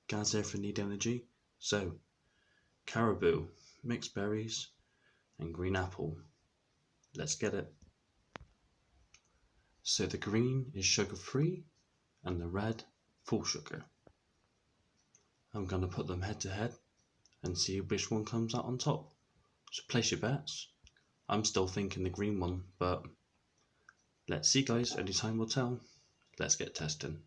Guys, if you need energy. So, caribou, mixed berries, and green apple. Let's get it. So the green is sugar free and the red full sugar. I'm gonna put them head to head and see which one comes out on top. So place your bets. I'm still thinking the green one, but let's see guys, only time will tell. Let's get testing.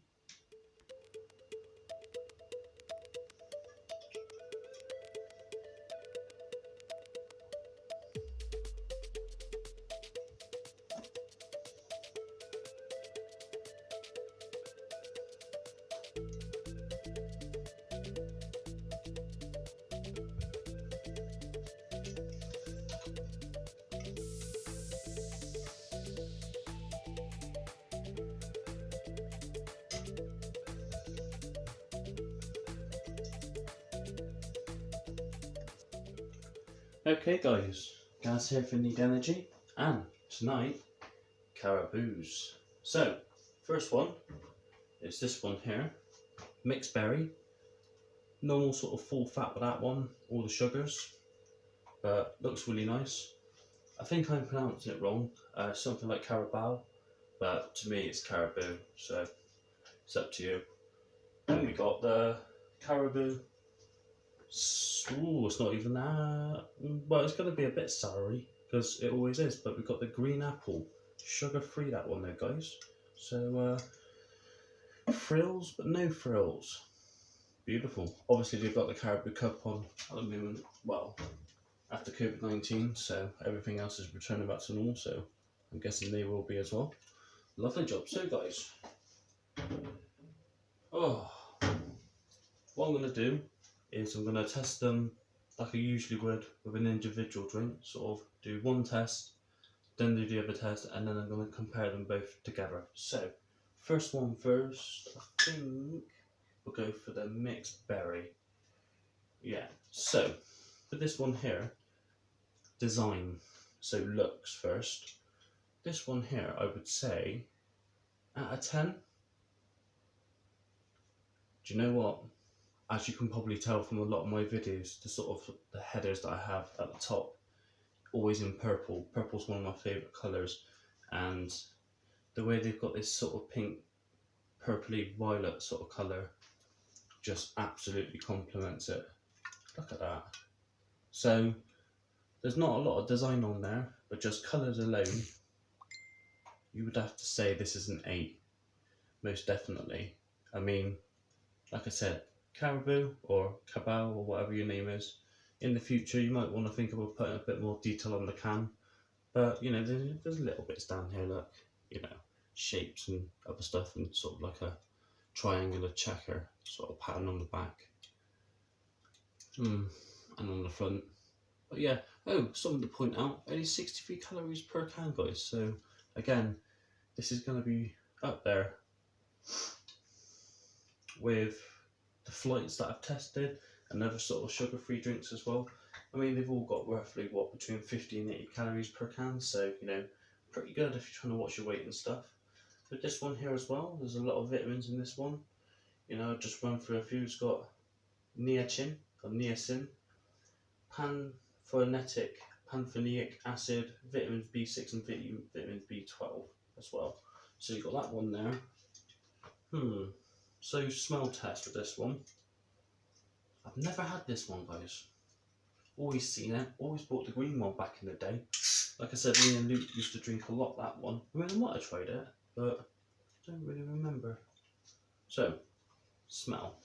Okay guys, Gaz here for Need Energy, and tonight, caribous. So, first one is this one here, mixed berry. Normal sort of full fat with that one, all the sugars, but looks really nice. I think I'm pronouncing it wrong, something like carabao, but to me it's caribou, so it's up to you. Then we got the caribou. Ooh, it's not even that. Well, it's going to be a bit soury because it always is. But we've got the green apple, sugar free. That one there, guys. So frills, but no frills. Beautiful. Obviously, they've got the caribou cup on at the moment. Well, after COVID-19, so everything else is returning back to normal. So I'm guessing they will be as well. Lovely job. So, guys. Oh, what I'm going to do is I'm going to test them like I usually would with an individual drink. Sort of do one test, then do the other test, and then I'm going to compare them both together. So, first one first, I think we'll go for the mixed berry. Yeah, so for this one here, design, so looks first. This one here, I would say, out of 10. Do you know what? As you can probably tell from a lot of my videos, the sort of the headers that I have at the top, always in purple. Purple's one of my favourite colours, and the way they've got this sort of pink, purpley violet sort of colour just absolutely complements it. Look at that. So there's not a lot of design on there, but just colours alone, you would have to say this is an 8, most definitely. I mean, like I said, caribou or cabal or whatever your name is, in the future you might want to think about putting a bit more detail on the can, but you know, there's little bits down here, look, you know, shapes and other stuff, and sort of like a triangular checker sort of pattern on the back, and on the front. But yeah, oh, something to point out, only 63 calories per can, guys, so again, this is going to be up there with the flights that I've tested and other sort of sugar-free drinks as well. I mean, they've all got roughly what, between 50 and 80 calories per can, so you know, pretty good if you're trying to watch your weight and stuff. But this one here as well, there's a lot of vitamins in this one. You know, just run through a few. It's got niacin or niacin, pantothenic acid, vitamins B6 and vitamins B12 as well. So you've got that one there. So smell test with this one. I've never had this one, guys. Always seen it. Always bought the green one back in the day. Like I said, me and Luke used to drink a lot that one. I mean, I might have tried it, but I don't really remember. So, smell.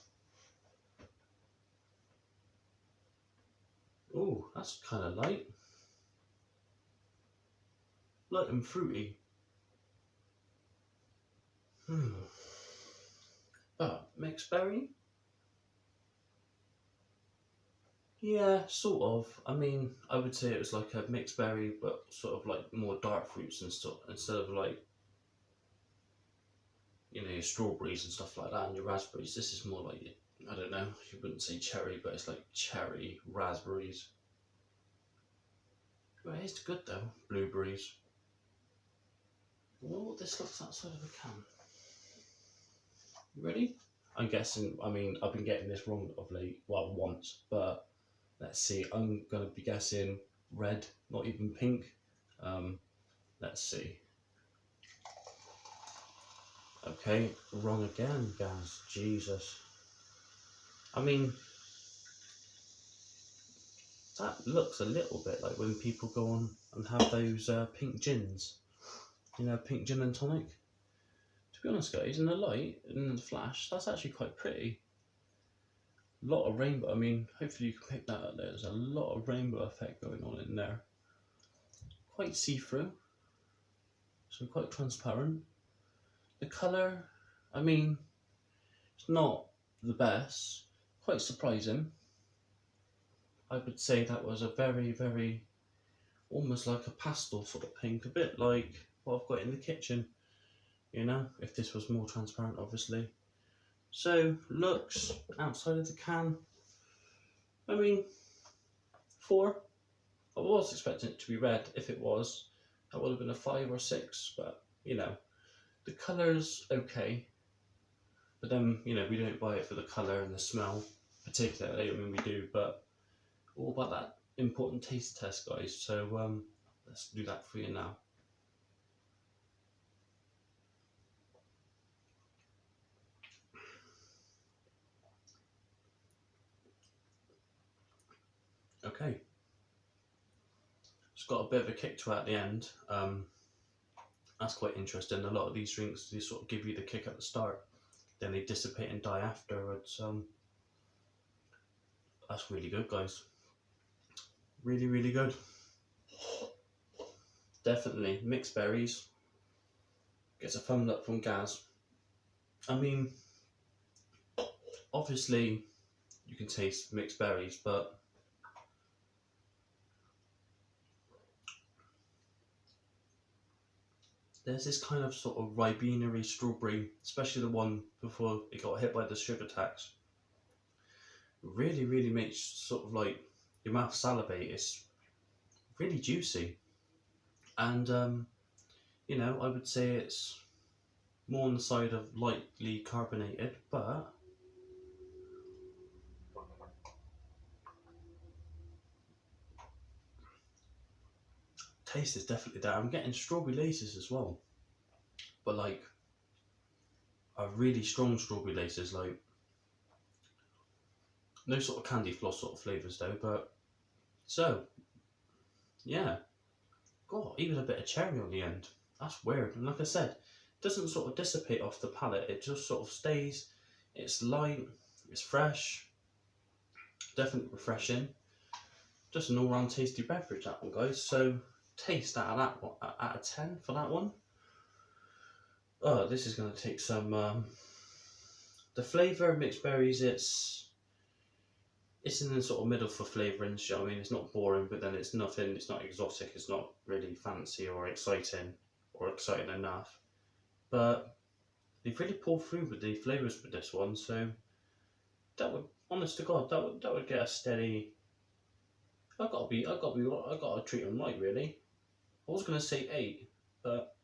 Oh, that's kind of light. Light and fruity. But mixed berry? Yeah, sort of. I mean, I would say it was like a mixed berry, but sort of like more dark fruits and stuff, instead of like, you know, your strawberries and stuff like that and your raspberries. This is more like, I don't know, you wouldn't say cherry, but it's like cherry, raspberries. Well, it's good though, blueberries. Oh, this looks outside of a can. You ready? I'm guessing, I mean, I've been getting this wrong of late, well, once, but let's see, I'm going to be guessing red, not even pink. Let's see. Okay, wrong again, guys. Jesus. I mean, that looks a little bit like when people go on and have those pink gins. You know, pink gin and tonic. To be honest, guys, in the light, in the flash, that's actually quite pretty. A lot of rainbow. I mean, hopefully you can pick that up. There's a lot of rainbow effect going on in there. Quite see-through. So quite transparent. The colour, I mean, it's not the best. Quite surprising. I would say that was a very, very, almost like a pastel sort of pink. A bit like what I've got in the kitchen. You know, if this was more transparent, obviously. So, looks outside of the can. I mean, 4. I was expecting it to be red. If it was, that would have been a 5 or 6. But, you know, the colour's okay. But then, you know, we don't buy it for the colour and the smell, particularly. I mean, we do, but all about that important taste test, guys. So, let's do that for you now. Okay. It's got a bit of a kick to it at the end. That's quite interesting. A lot of these drinks, they sort of give you the kick at the start, then they dissipate and die afterwards. That's really good, guys. Really, really good. Definitely mixed berries. Gets a thumbs up from Gaz. I mean, obviously you can taste mixed berries, but there's this kind of sort of Ribena-y strawberry, especially the one before it got hit by the sugar tax. Really, really makes sort of like your mouth salivate. It's really juicy, and you know, I would say it's more on the side of lightly carbonated, but taste is definitely there. I'm getting strawberry laces as well, but like a really strong strawberry laces, like no sort of candy floss sort of flavours though. But so yeah, God, even a bit of cherry on the end. That's weird. And like I said, it doesn't sort of dissipate off the palate. It just sort of stays. It's light. It's fresh. Definitely refreshing. Just an all-round tasty beverage, that one, guys. So taste out of that one, out of 10 for that one. Oh, this is going to take some. The flavour of mixed berries, it's in the sort of middle for flavouring. I mean, it's not boring, but then it's nothing. It's not exotic. It's not really fancy or exciting enough. But they've really pulled through with the flavours with this one. So that would, honest to God, that would get a steady. I gotta treat them right, really. I was gonna say 8, but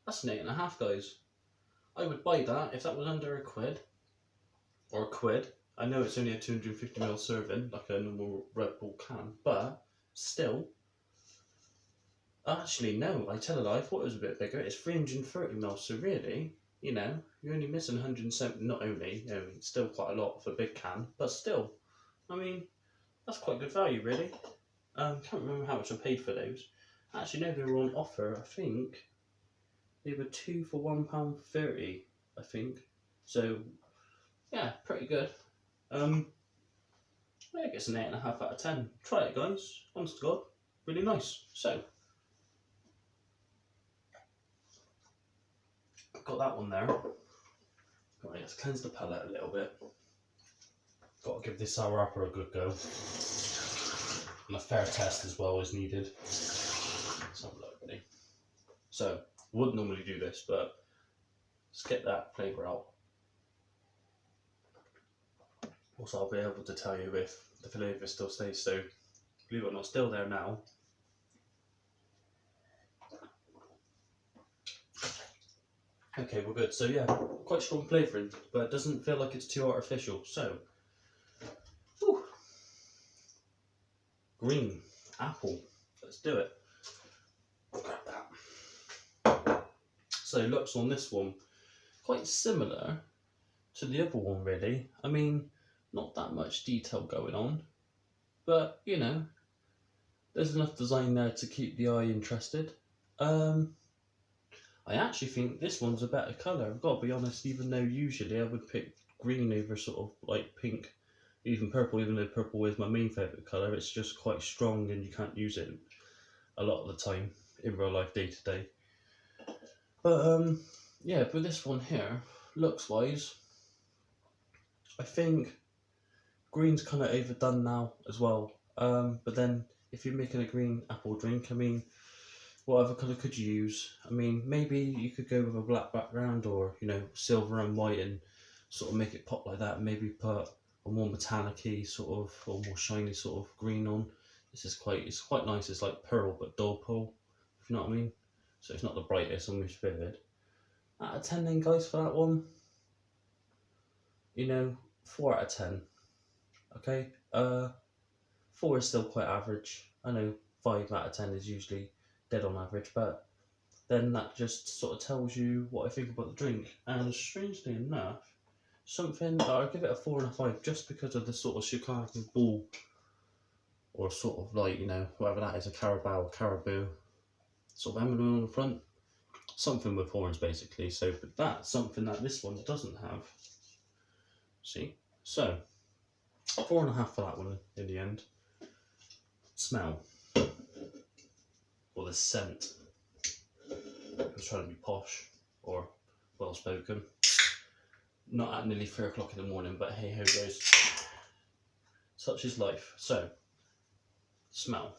that's an 8.5, guys. I would buy that if that was under £1 or £1. I know it's only a 250ml serving, like a normal Red Bull can, but still. Actually, no, I tell a lie. I thought it was a bit bigger. It's 330ml, so really, you know, you're only missing 170. Not only, you know, it's still quite a lot for a big can, but still, I mean, that's quite good value, really. Can't remember how much I paid for those. Actually, no, they were on offer. I think they were 2 for £1.30. I think. So, yeah, pretty good. I guess an 8.5 out of 10. Try it, guys. Honest to God, really nice. So, got that one there. Right, let's cleanse the palate a little bit. Got to give this sour apple a good go. And a fair test as well is needed. Let's have a look, buddy. So, wouldn't normally do this, but let's get that flavour out. Also, I'll be able to tell you if the flavour still stays, so believe it or not, still there now. Okay, we're good. So yeah, quite strong flavouring, but it doesn't feel like it's too artificial. So, whew, green apple. Let's do it. Grab that. So looks on this one quite similar to the other one, really. I mean, not that much detail going on, but you know, there's enough design there to keep the eye interested. Um, I actually think this one's a better colour. I've got to be honest, even though usually I would pick green over sort of like pink, even purple, even though purple is my main favourite colour. It's just quite strong and you can't use it a lot of the time in real life, day to day. But yeah, with this one here, looks wise, I think green's kind of overdone now as well. But then if you're making a green apple drink, I mean, what other colour could you use? I mean, maybe you could go with a black background or, you know, silver and white and sort of make it pop like that. Maybe put a more metallic-y sort of, or more shiny sort of green on. It's quite nice. It's like pearl, but dull pearl, if you know what I mean. So it's not the brightest and most vivid. Out of 10 then, guys, for that one, you know, 4 out of 10. Okay? 4 is still quite average. I know 5 out of 10 is usually dead on average, but then that just sort of tells you what I think about the drink. And strangely enough, something I'll give it a 4 and a 5 just because of the sort of Chicago Bull, or sort of like, you know, whatever that is, a caribou sort of emblem on the front. Something with horns basically. So, but that's something that this one doesn't have. See? So, 4.5 for that one in the end. Smell. Or the scent. I was trying to be posh or well spoken. Not at nearly 3 o'clock in the morning, but hey ho goes. Such is life. So, smell.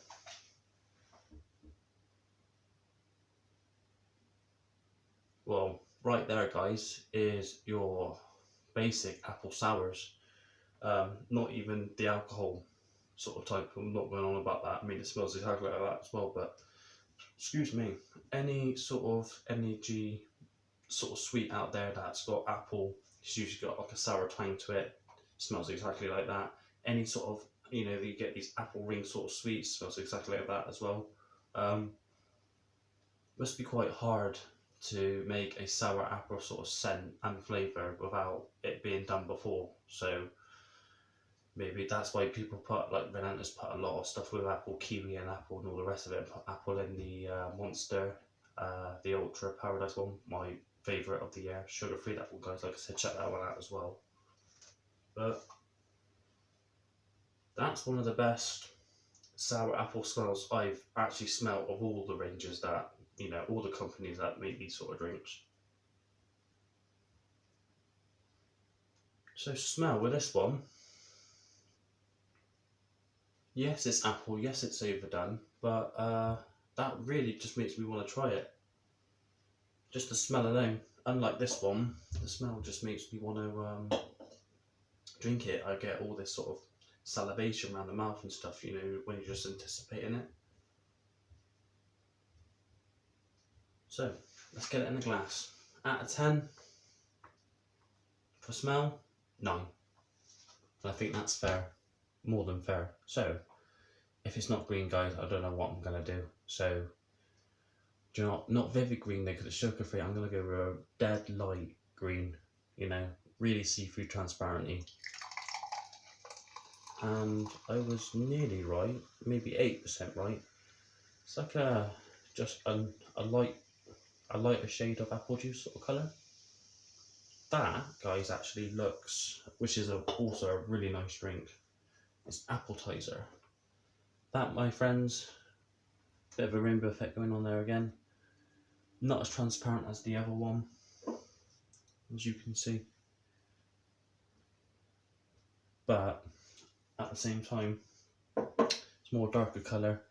Well, right there, guys, is your basic apple sours. Not even the alcohol sort of type. I'm not going on about that. I mean, it smells exactly like that as well, but excuse me, any sort of energy sort of sweet out there that's got apple, it's usually got like a sour twang to it, smells exactly like that. Any sort of, you know, you get these apple ring sort of sweets, smells exactly like that as well. Must be quite hard to make a sour apple sort of scent and flavour without it being done before. So maybe that's why people put, like Relentless put a lot of stuff with apple, kiwi and apple and all the rest of it. Put apple in the Monster, the Ultra Paradise one, my favourite of the year. Sugar-free, that one, guys. Like I said, check that one out as well. But that's one of the best sour apple smells I've actually smelled of all the ranges that, you know, all the companies that make these sort of drinks. So smell with this one. Yes, it's apple. Yes, it's overdone, but that really just makes me want to try it. Just the smell alone. Unlike this one, the smell just makes me want to drink it. I get all this sort of salivation around the mouth and stuff, you know, when you're just anticipating it. So, let's get it in the glass. Out of 10, for smell, 9. And I think that's fair. More than fair. So, if it's not green, guys, I don't know what I'm going to do. So, do you know, not vivid green though, because it's sugar free. I'm going to go with a dead light green, you know, really see-through transparency. And I was nearly right, maybe 8% right. It's like just a lighter shade of apple juice sort of colour. That, guys, actually looks, which is also a really nice drink. It's Appletiser. That, my friends, bit of a rainbow effect going on there again. Not as transparent as the other one, as you can see. But at the same time, it's more darker colour.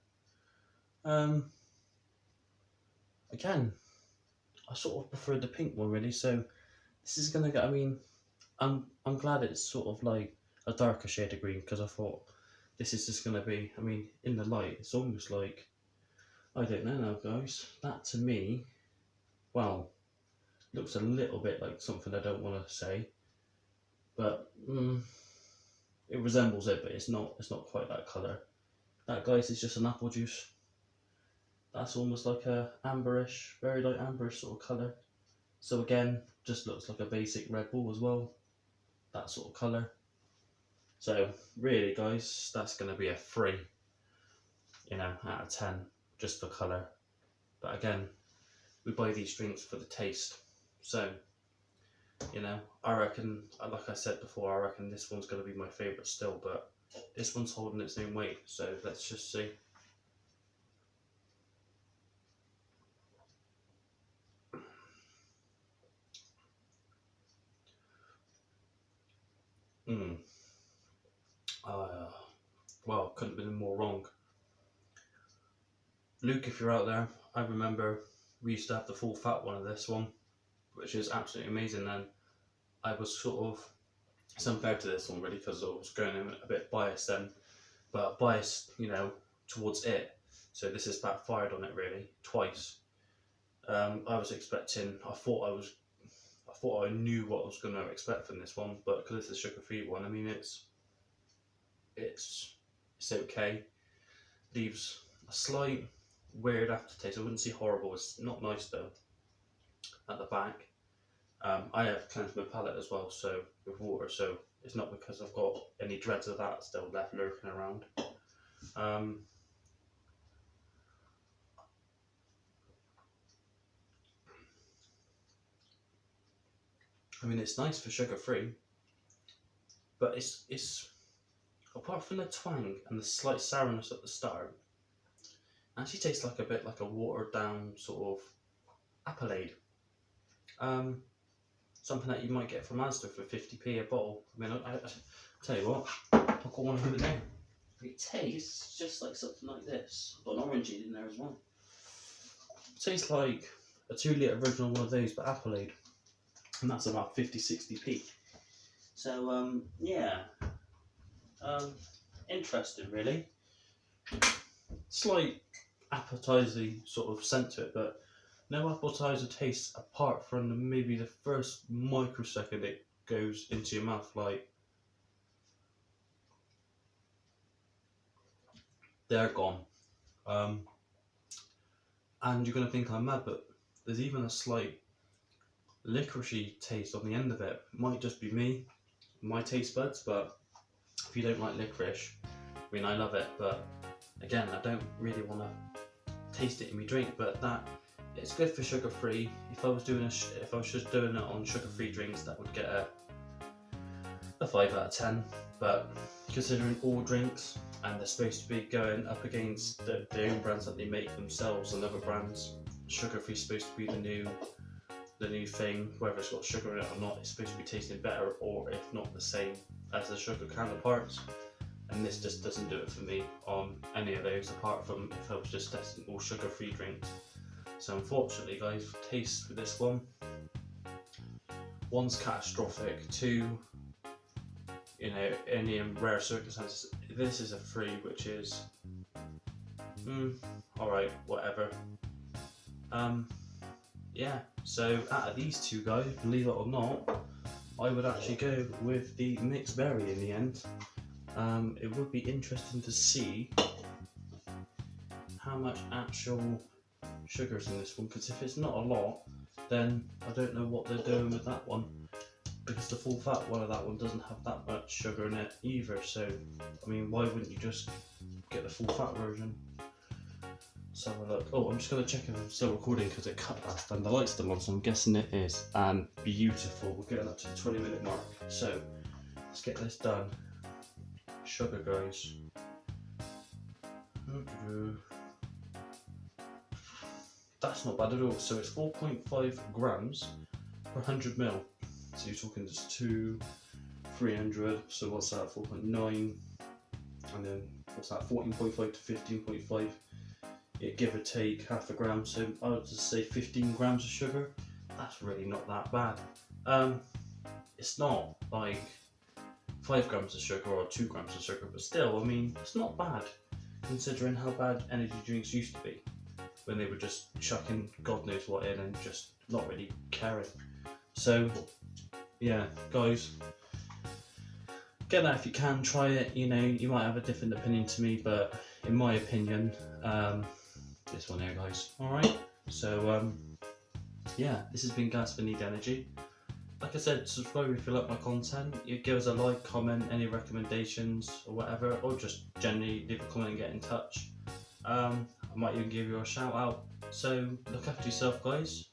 Again, I sort of prefer the pink one really, so this is gonna get, I mean, I'm glad it's sort of like a darker shade of green, because I thought this is just gonna be, I mean, in the light, it's almost like, I don't know now, guys, that to me, well, Looks a little bit like something I don't want to say, but it resembles it, but it's not. It's not quite that colour. That, guys, is just an apple juice. That's almost like a amberish, very light amberish sort of colour. So again, just looks like a basic Red Bull as well. That sort of colour. So really, guys, that's going to be a 3, out of 10, just for colour. But again, we buy these drinks for the taste. So, I reckon, like I said before, I reckon this one's going to be my favourite still, but this one's holding its own weight, so let's just see. Well, couldn't have been more wrong. Luke, if you're out there, I remember we used to have the full fat one of this one, which is absolutely amazing, and I was sort of, it's unfair to this one really, because I was going in a bit biased then, but biased, towards it. So this has backfired on it really, twice. I was expecting, I thought I knew what I was going to expect from this one, but because it's a sugar-free one, I mean, it's okay. Leaves a slight weird aftertaste. I wouldn't say horrible. It's not nice though. At the back, I have cleansed my palate as well, so with water. So it's not because I've got any dreads of that still left lurking around. I mean, it's nice for sugar-free, but it's apart from the twang and the slight sourness at the start, it actually tastes like a bit like a watered down sort of Appleade. Something that you might get from Asda for 50p a bottle. I mean, I tell you what, I've got one over there. It tastes just like something like this. I've got an orange in there as well. It tastes like a 2-litre original one of those, but Appleade. And that's about 50-60p. So, yeah. Interesting, really. Slight appetizer sort of scent to it, but no appetizer taste apart from maybe the first microsecond it goes into your mouth. Like, they're gone. And you're going to think I'm mad, but there's even a slight licoricey taste on the end of it. Might just be me, my taste buds, but if you don't like licorice, I mean, I love it, but again, I don't really want to taste it in my drink. But it's good for sugar free. If I was just doing it on sugar free drinks, that would get a 5 out of 10. But considering all drinks, and they're supposed to be going up against their own brands that they make themselves and other brands, sugar free is supposed to be the new thing. Whether it's got sugar in it or not, it's supposed to be tasting better, or if not the same as the sugar counterparts. And this just doesn't do it for me on any of those, apart from if I was just testing all sugar-free drinks. So unfortunately, guys, taste for this one, 1's catastrophic, 2, only in rare circumstances. This is a 3, which is, alright, whatever. Yeah, so out of these two, guys, believe it or not, I would actually go with the mixed berry in the end. It would be interesting to see how much actual sugar's in this one, because if it's not a lot, then I don't know what they're doing with that one, because the full fat one of that one doesn't have that much sugar in it either. So I mean, why wouldn't you just get the full fat version? So look, oh, I'm just going to check if I'm still recording, because it cut last and the light's still on, so I'm guessing it is. And beautiful, we're getting up to the 20-minute mark, so let's get this done. Sugar, guys. That's not bad at all. So it's 4.5 grams per 100 ml. So you're talking just 300. So what's that? 4.9, and then what's that? 14.5 to 15.5. Yeah, give or take half a gram. So I would just say 15 grams of sugar. That's really not that bad. It's not like 5 grams of sugar or 2 grams of sugar, but still, I mean, it's not bad considering how bad energy drinks used to be. when they were just chucking God knows what in and just not really caring. So yeah, guys, get that if you can, try it. You know, you might have a different opinion to me, but in my opinion, this one here, guys. Alright, so yeah, this has been Gas for Need Energy. Like I said, subscribe if you like my content. You give us a like, comment, any recommendations or whatever, or just generally leave a comment and get in touch. I might even give you a shout out. So look after yourself, guys.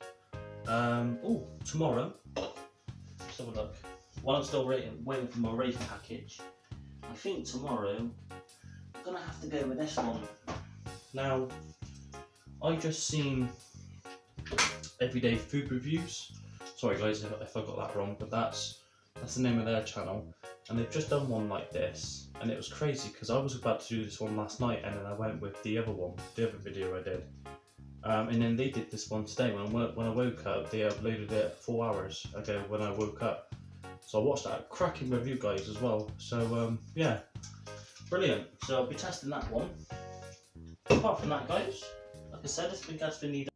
Oh, tomorrow, let's have a look. While I'm still waiting for my Wraith package, I think tomorrow I'm gonna have to go with this one. Now, I just seen Everyday Food Reviews. Sorry guys if I got that wrong, but that's the name of their channel, and they've just done one like this, and it was crazy because I was about to do this one last night, and then I went with the other one, the other video I did, and then they did this one today. When I woke up, they uploaded it 4 hours ago when I woke up, so I watched that cracking review, guys, as well. So yeah, brilliant. So I'll be testing that one. Apart from that, guys, like I said, it's been Gas for Need.